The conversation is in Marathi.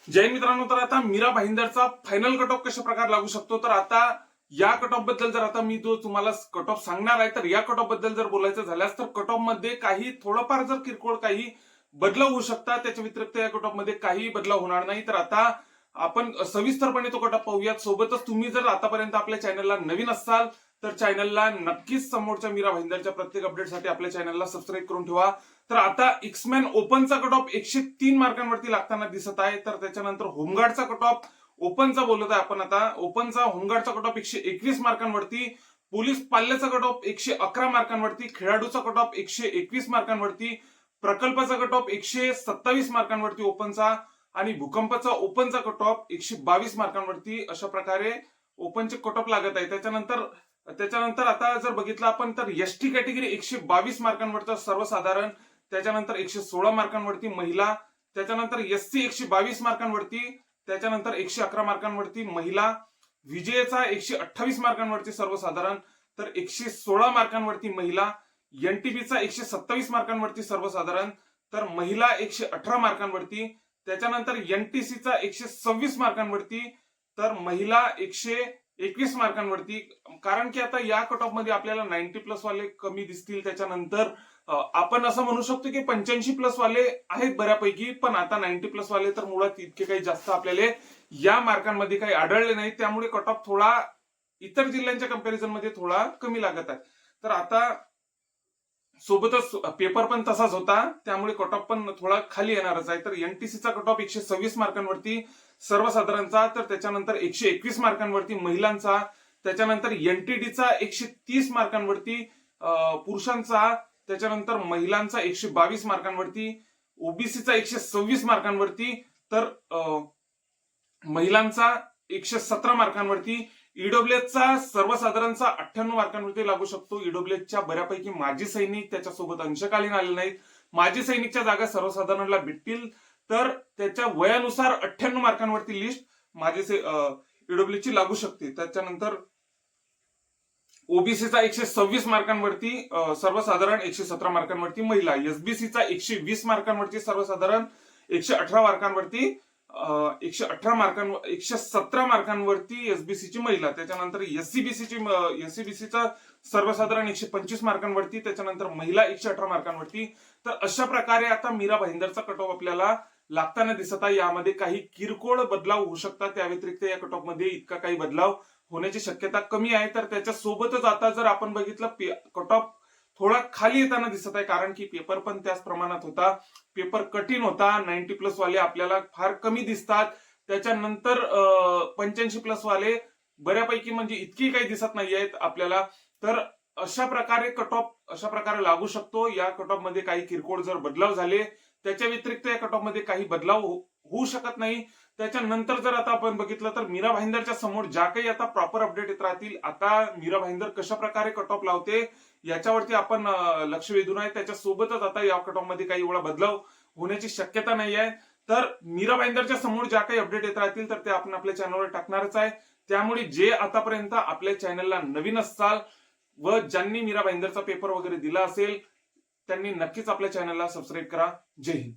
जय मित्रांनो, तर आता मीरा भाईंदरचा फायनल कट ऑफ कशा प्रकारे लागू शकतो, तर आता या कट ऑफ बद्दल जर आता मी जो तुम्हाला कट ऑफ सांगणार आहे, तर या कट ऑफ बद्दल जर बोलायचं झाल्यास तर कट ऑफ मध्ये काही थोडंफार जर किरकोळ काही बदलाव होऊ शकतात. त्याच्या व्यतिरिक्त या कट ऑफ मध्ये काही बदलाव होणार नाही. तर आता आपण सविस्तरपणे तो कट ऑफ पाहूयात. सोबतच तुम्ही जर आतापर्यंत आपल्या चॅनलला नवीन असाल तर चॅनलला नक्कीच समोरच्या मीरा भाईंदरच्या प्रत्येक अपडेटसाठी आपल्या चॅनलला सबस्क्राईब करून ठेवा. तर आता एक्समॅन ओपनचा कट ऑफ 103 मार्कांवरती लागताना दिसत आहे. तर त्याच्यानंतर होमगार्डचा कट ऑफ ओपनचा बोलत आहे आपण आता. ओपनचा होमगार्डचा कट ऑफ 121 मार्कांवरती, पोलीस पाल्याचा कट ऑफ 111 मार्कांवरती, खेळाडूचा कट ऑफ 121 मार्कांवरती, प्रकल्पाचा कट ऑफ 127 मार्कांवरती ओपनचा, आणि भूकंपाचा ओपनचा कट ऑफ 122 मार्कांवरती. अशा प्रकारे ओपनचे कट ऑफ लागत आहे. त्याच्यानंतर आता जर बघितलं आपण तर एसटी कॅटेगरी 122 मार्कांवरचं सर्वसाधारण, त्याच्यानंतर 116 मार्कांवरती महिला, त्याच्यानंतर एससी 122 मार्कांवरती, त्याच्यानंतर 111 मार्कांवरती महिला, विजयचा 128 मार्कांवरती सर्वसाधारण, तर 116 मार्कांवरती महिला, एनटीबीचा 127 मार्कांवरती सर्वसाधारण, तर महिला 118 मार्कांवरती, त्याच्यानंतर एनटीसीचा 126 मार्कांवरती, तर महिला 121 मार्कांवरती. कारण की आता या कट ऑफ मध्ये आपल्याला 90 प्लस वाले कमी दिसतील. त्याच्यानंतर आपण असं म्हणू शकतो की 85 प्लस वाले आहेत बऱ्यापैकी, पण आता 90 प्लस वाले तर मुळात इतके काही जास्त आपल्याला या मार्कांमध्ये काही आढळले नाही. त्यामुळे कट ऑफ थोडा इतर जिल्ह्यांच्या कंपॅरिझन मध्ये थोडा कमी लागत आहे. तर आता सोबतच पेपर पण तसाच होता, त्यामुळे कट ऑफ पण थोडा खाली येणारच आहे. तर एनटीसीचा कट ऑफ 126 मार्कांवरती सर्वसाधारणचा, तर त्याच्यानंतर 121 मार्कांवरती महिलांचा, त्याच्यानंतर एनटीडीचा 130 मार्कांवरती पुरुषांचा, त्याच्यानंतर महिलांचा 122 मार्कांवरती, ओबीसीचा 126 मार्कांवरती, तर महिलांचा 117 मार्कांवरती, ईडब्ल्यूएचचा सर्वसाधारणचा 98 मार्कांवरती लागू शकतो. ईडब्ल्यूएचच्या बऱ्यापैकी माजी सैनिक त्याच्यासोबत अंशकालीन आले नाहीत. माजी सैनिकच्या जागा सर्वसाधारणला भेटतील, तर त्याच्या वयानुसार 98 मार्कांवरती लिस्ट माजी ईडब्ल्यूची लागू शकते. त्याच्यानंतर ओबीसीचा 126 मार्कांवरती सर्वसाधारण, 117 मार्कांवरती महिला, एसबीसीचा 120 मार्कांवरती सर्वसाधारण, 118 मार्कांवरती 117 मार्कांवरती एसबीसीची महिला, त्याच्यानंतर एससीबीसीचा सर्वसाधारण 125 मार्कांवरती, त्याच्यानंतर महिला 118 मार्कांवरती. तर अशा प्रकारे आता मीरा भाईंदरचा कट ऑफ आपल्याला लागताना दिसत आहे. यामध्ये काही किरकोळ बदलाव होऊ शकतात. त्या व्यतिरिक्त या कट ऑफ मध्ये इतका काही बदलाव होण्याची शक्यता कमी आहे. तर त्याच्या सोबतच आता जर आपण बघितलं कट ऑफ थोडा खाली येताना दिसत आहे, कारण की पेपर पण त्याच प्रमाणात होता. पेपर कठीण होता. 90 प्लस वाले आपल्याला फार कमी दिसतात. त्याच्यानंतर 85 प्लस वाले बऱ्यापैकी म्हणजे इतकी काही दिसत नाही आहेत आपल्याला. तर अशा प्रकारे कट ऑफ अशा प्रकारे लागू शकतो. या कट ऑफ मध्ये काही किरकोळ जर बदलाव झाले, त्याच्या व्यतिरिक्त या कट ऑफ मध्ये काही बदलाव होऊ शकत नाही. त्याच्यानंतर जर आता आपण बघितलं तर मीरा भाईंदरच्या समोर ज्या काही आता प्रॉपर अपडेट येत राहतील, आता मीरा भाईंदर कशा प्रकारे कट ऑफ लावते याच्यावरती आपण लक्ष वेधून आहे. त्याच्या सोबतच आता या कट ऑफ मध्ये काही एवढा बदलाव होण्याची शक्यता नाही आहे. तर मीरा भाईंदरच्या समोर ज्या काही अपडेट येत राहतील तर ते आपण आपल्या चॅनलवर टाकणारच आहे. त्यामुळे जे आतापर्यंत आपल्या चॅनलला नवीन असाल व ज्यांनी मीरा भाईंदरचा पेपर वगैरे दिला असेल, त्यांनी नक्कीच आपल्या चॅनलला सबस्क्राईब करा. जय हिंद.